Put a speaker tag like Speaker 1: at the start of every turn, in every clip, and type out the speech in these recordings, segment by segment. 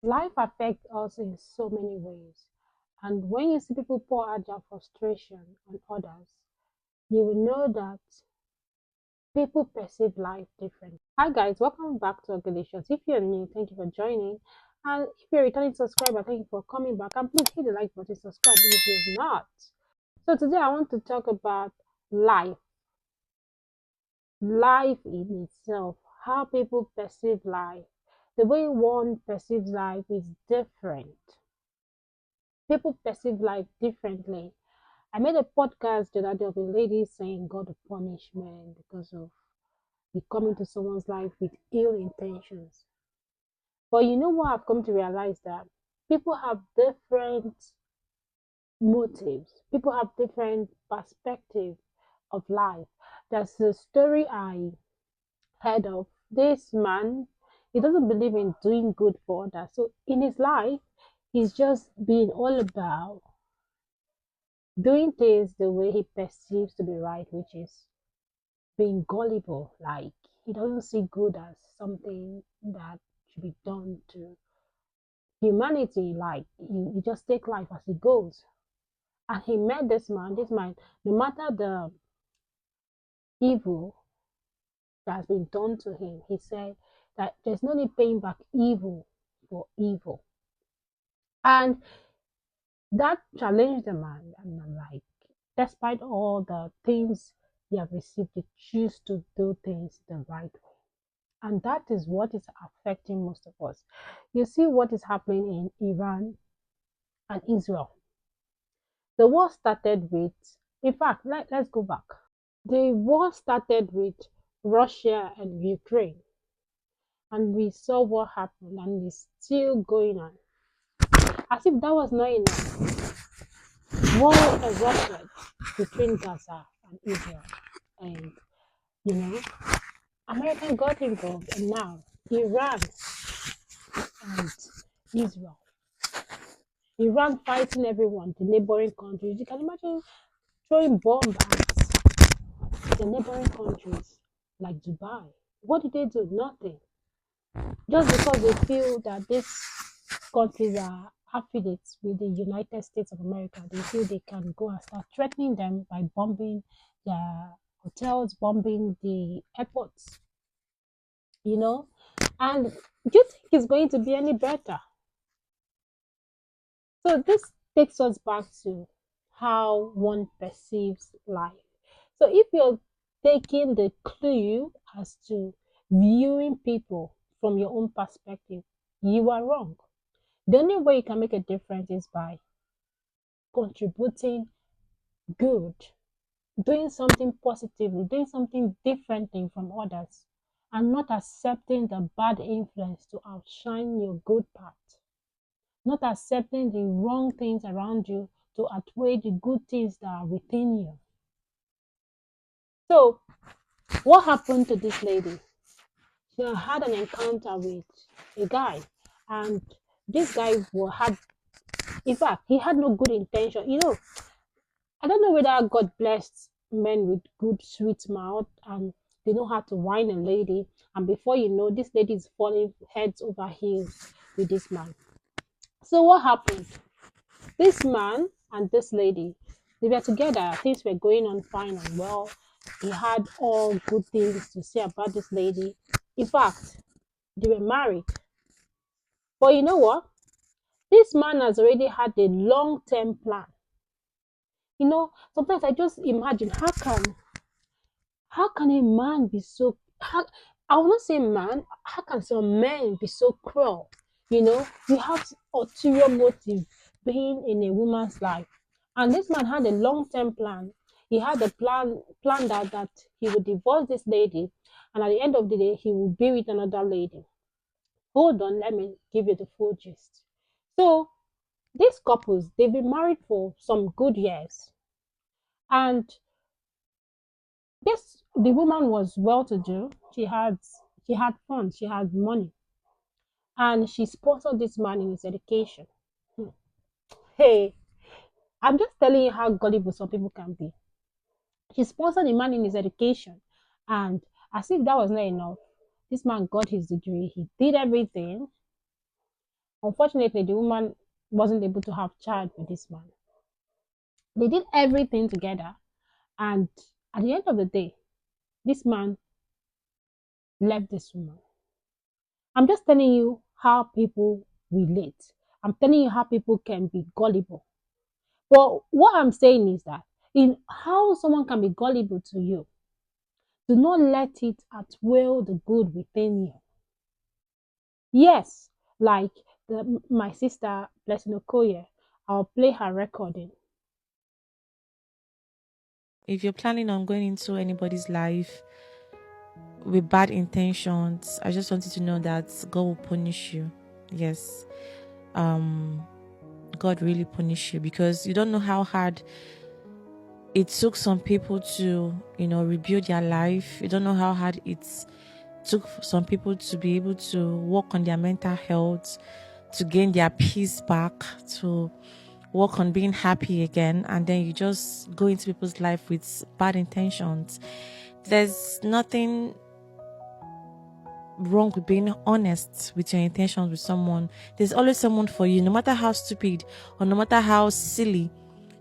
Speaker 1: Life affects us in so many ways. And when you see people pour out their frustration on others, you will know that people perceive life differently. Hi guys, welcome back to Galatians. If you're new, thank you for joining. And if you're a returning subscriber, thank you for coming back. And please hit the like button, subscribe if you're not. So today I want to talk about life. Life in itself, how people perceive life. The way one perceives life is different. People perceive life differently. I made a podcast the other day of a lady saying God will punish men because of you come into someone's life with ill intentions. But you know what I've come to realize that people have different motives, people have different perspectives of life. There's a story I heard of this man. He doesn't believe in doing good for others. So in his life, he's just being all about doing things the way he perceives to be right, which is being gullible. Like he doesn't see good as something that should be done to humanity. Like you just take life as it goes. And he met this man, no matter the evil that has been done to him, he said that there's no need paying back evil for evil. And that challenged the man. And I'm like, despite all the things he have received, he choose to do things the right way. And that is what is affecting most of us. You see what is happening in Iran and Israel. The war started with, in fact, let's go back. The war started with Russia and Ukraine, and we saw what happened, and it's still going on. As if that was not enough, war erupted between Gaza and Israel, and you know, America got involved, and now Iran and Israel. Iran fighting everyone, the neighboring countries. You can imagine throwing bombs at the neighboring countries like Dubai. What did they do? Nothing. Just because they feel that these countries are affiliates with the United States of America, they feel they can go and start threatening them by bombing their hotels, bombing the airports, you know? And do you think it's going to be any better? So this takes us back to how one perceives life. So if you're taking the clue as to viewing people from your own perspective, you are wrong. The only way you can make a difference is by contributing good, doing something positively, doing something differently from others, and not accepting the bad influence to outshine your good part, not accepting the wrong things around you to outweigh the good things that are within you. So, what happened to this lady? She had an encounter with a guy, and this guy had, in fact, he had no good intention. I don't know whether God blessed men with good, sweet mouth and they know how to wine a lady. And before you know, this lady is falling heads over heels with this man. So what happened? This man and this lady, they were together. Things were going on fine and well. He had all good things to say about this lady. In fact, they were married. But you know what? This man has already had a long-term plan. Sometimes I just imagine how can a man be so I will not say man, how can some men be so cruel? You have ulterior motive being in a woman's life. And this man had a long-term plan. He had a plan that he would divorce this lady, and at the end of the day, he will be with another lady. Hold on, let me give you the full gist. So these couples, they've been married for some good years. And yes, the woman was well to do. She had funds, she had money, and she sponsored this man in his education. Hmm. Hey, I'm just telling you how gullible some people can be. She sponsored the man in his education, and as if that was not enough, this man got his degree. He did everything, Unfortunately, the woman wasn't able to have child with this man. They did everything together, and at the end of the day, this man left this woman. I'm just telling you how people relate. I'm telling you how people can be gullible. But what I'm saying is that in how someone can be gullible to you, do not let it outweigh the good within you. Yes, like my sister, Blessing Okoye, I'll play her recording.
Speaker 2: If you're planning on going into anybody's life with bad intentions, I just want you to know that God will punish you. Yes. God really punish you because you don't know how hard it took some people to, rebuild their life. You don't know how hard it took some people to be able to work on their mental health, to gain their peace back, to work on being happy again, and then you just go into people's life with bad intentions. There's nothing wrong with being honest with your intentions with someone. There's always someone for you, no matter how stupid or no matter how silly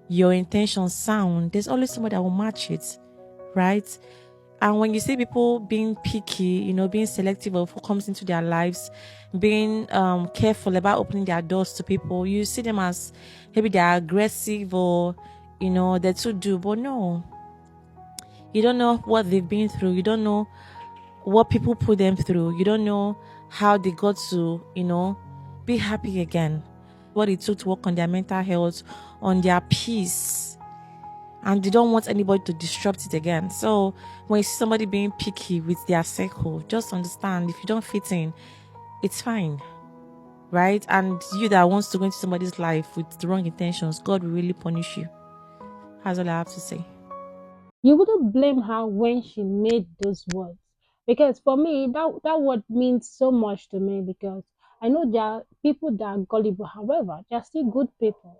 Speaker 2: your intentions sound, there's always someone that will match it, right? And when you see people being picky, being selective of who comes into their lives, being careful about opening their doors to people, you see them as maybe they're aggressive or, they're too do. But no, you don't know what they've been through. You don't know what people put them through. You don't know how they got to, be happy again. What it took to work on their mental health, on their peace, and they don't want anybody to disrupt it again. So when you see somebody being picky with their circle, just understand if you don't fit in, it's fine, right? And you that wants to go into somebody's life with the wrong intentions, God will really punish you. That's all I have to say.
Speaker 1: You wouldn't blame her when she made those words. Because for me, that word means so much to me because I know there are people that are gullible. However, they are still good people.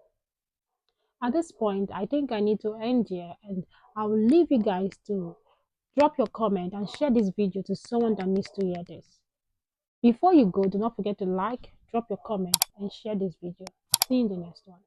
Speaker 1: At this point, I think I need to end here and I will leave you guys to drop your comment and share this video to someone that needs to hear this. Before you go, do not forget to like, drop your comment, and share this video. See you in the next one.